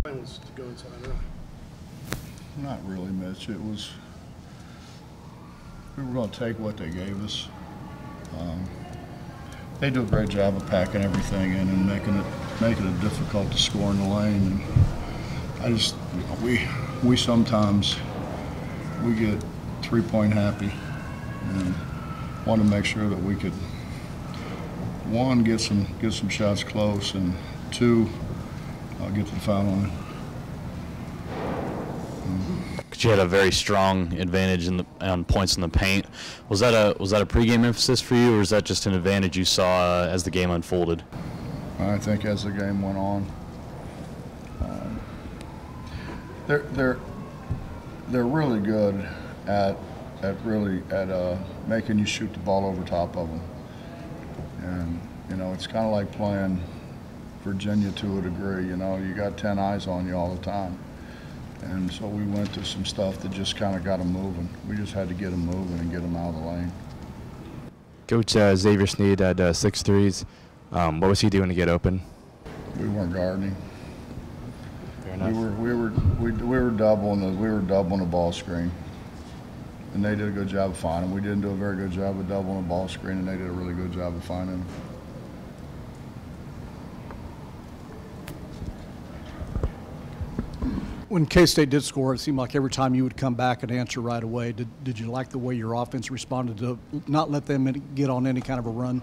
plan was to go inside out? Not really, Mitch. It was, we were going to take what they gave us. They do a great job of packing everything in and making it difficult to score in the lane. And I just, we sometimes we get 3-point happy and want to make sure that we could, one, get some shots close, and two, get to the foul line. You had a very strong advantage on points in the paint. Was that a pregame emphasis for you, or is that just an advantage you saw as the game unfolded? I think as the game went on, they're really good at making you shoot the ball over top of them. And you know, it's kind of like playing Virginia to a degree. You know, you got 10 eyes on you all the time. And so we went to some stuff that just kind of got them moving. We just had to get them moving and get them out of the lane. Coach Xavier Sneed had 6 threes. What was he doing to get open? We weren't guarding. Fair enough. We were doubling the ball screen, and they did a good job of finding him. We didn't do a very good job of doubling the ball screen, and they did a really good job of finding him. When K-State did score, it seemed like every time you would come back and answer right away. Did you like the way your offense responded to not let them get on any kind of a run?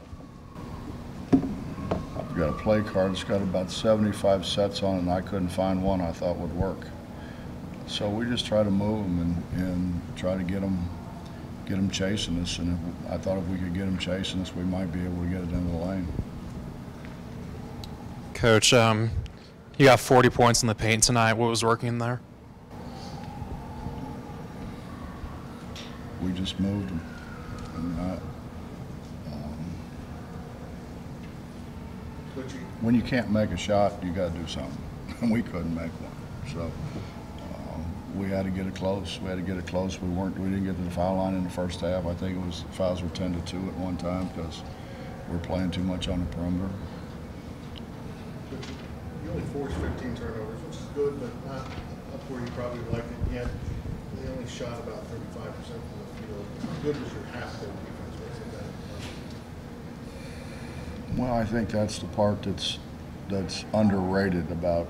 I've got a play card that's got about 75 sets on it, and I couldn't find one I thought would work. So we just try to move them and try to get them chasing us. And I thought if we could get them chasing us, we might be able to get it into the lane. Coach, you got 40 points in the paint tonight. What was working there? We just moved them. And when you can't make a shot, you got to do something. And we couldn't make one. So we had to get it close. We didn't get to the foul line in the first half. I think fouls were 10-2 at one time because we're playing too much on the perimeter. You only forced 15 turnovers, which is good, but not up where you probably would like it. Yet they only shot about 35% from the field. How good was your half-court defense? Well, I think that's the part that's underrated about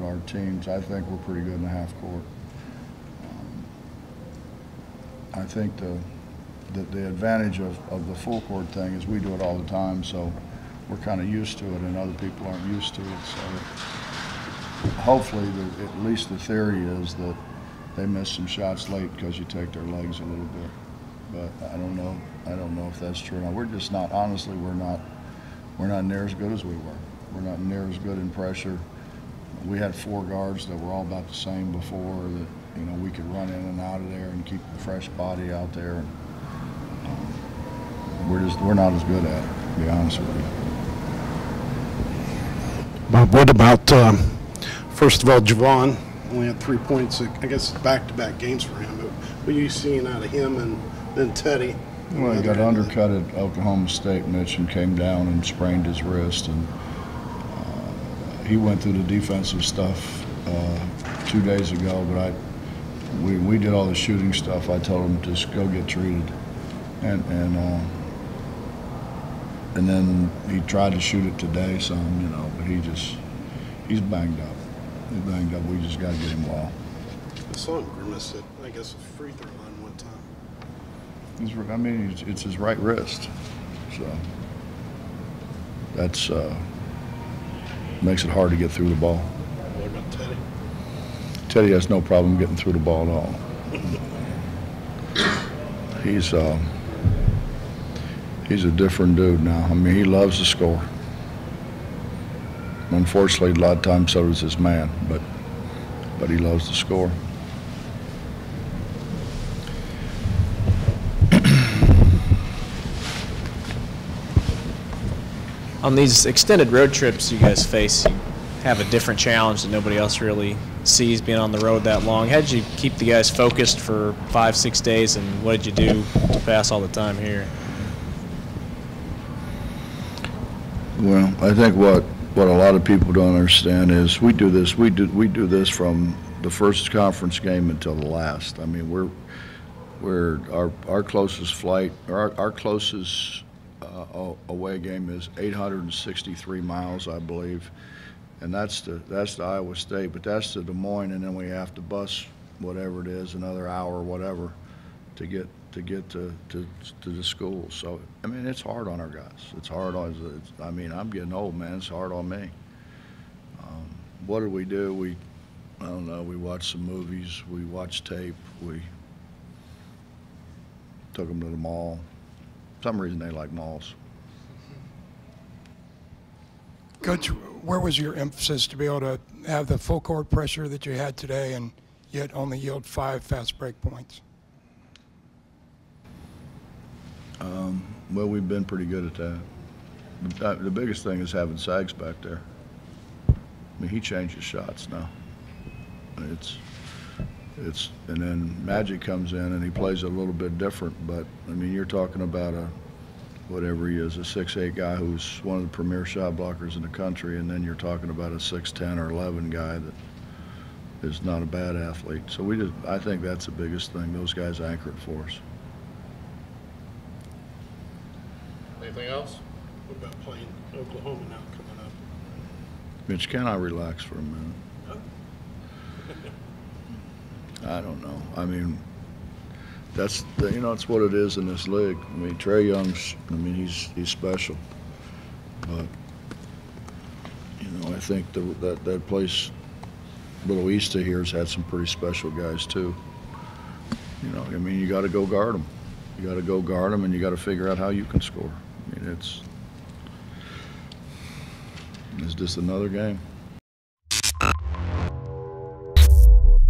our teams. I think we're pretty good in the half court. I think the advantage of the full court thing is we do it all the time, so we're kind of used to it, and other people aren't used to it. So hopefully, at least the theory is that they miss some shots late because you take their legs a little bit. But I don't know if that's true. Now we're just not. Honestly, we're not near as good as we were. We're not near as good in pressure. We had 4 guards that were all about the same before. That we could run in and out of there and keep a fresh body out there. And we're not as good at it, to be honest with you. Bob, what about, first of all, Javon only had 3 points, I guess back-to-back games for him. But what are you seeing out of him and then Teddy? Well, he got undercut at Oklahoma State, Mitch, and came down and sprained his wrist. And he went through the defensive stuff 2 days ago, but we did all the shooting stuff. I told him just go get treated. And then he tried to shoot it today some, but he's banged up. He's banged up. We just got to get him well. I saw him grimace at, I guess, a free throw line one time. It's his right wrist. So that's makes it hard to get through the ball. What about Teddy? Teddy has no problem getting through the ball at all. He's a different dude now. He loves to score. Unfortunately, a lot of times so does his man, but he loves to score. On these extended road trips you guys face, you have a different challenge that nobody else really sees being on the road that long. How did you keep the guys focused for 5-6 days, and what did you do to pass all the time here? Well, I think what a lot of people don't understand is we do this from the first conference game until the last. I mean, our closest flight, our closest away game is 863 miles, I believe, and that's to Iowa State, but that's to Des Moines, and then we have to bus whatever it is, another hour, whatever, to get to the school. So I mean, it's hard on our guys. It's hard on. I mean, I'm getting old, man. It's hard on me. What did we do? I don't know. We watched some movies. We watched tape. We took them to the mall. For some reason, they like malls. Coach, where was your emphasis to be able to have the full court pressure that you had today and yet only yield 5 fast break points? Well, we've been pretty good at that. The biggest thing is having Sags back there. I mean, he changes shots now. And then Magic comes in and he plays a little bit different. But I mean, you're talking about whatever he is, a 6'8" guy who's one of the premier shot blockers in the country, and then you're talking about a 6'10" or 11 guy that is not a bad athlete. So I think that's the biggest thing. Those guys anchor it for us. Anything else? What about playing Oklahoma now coming up? Mitch, can I relax for a minute? I don't know. I mean, it's what it is in this league. I mean, Trae Young's, I mean, he's special. But, I think that place a little east of here has had some pretty special guys too. I mean, you got to go guard them. You got to go guard them, and you got to figure out how you can score. I mean, it's just another game.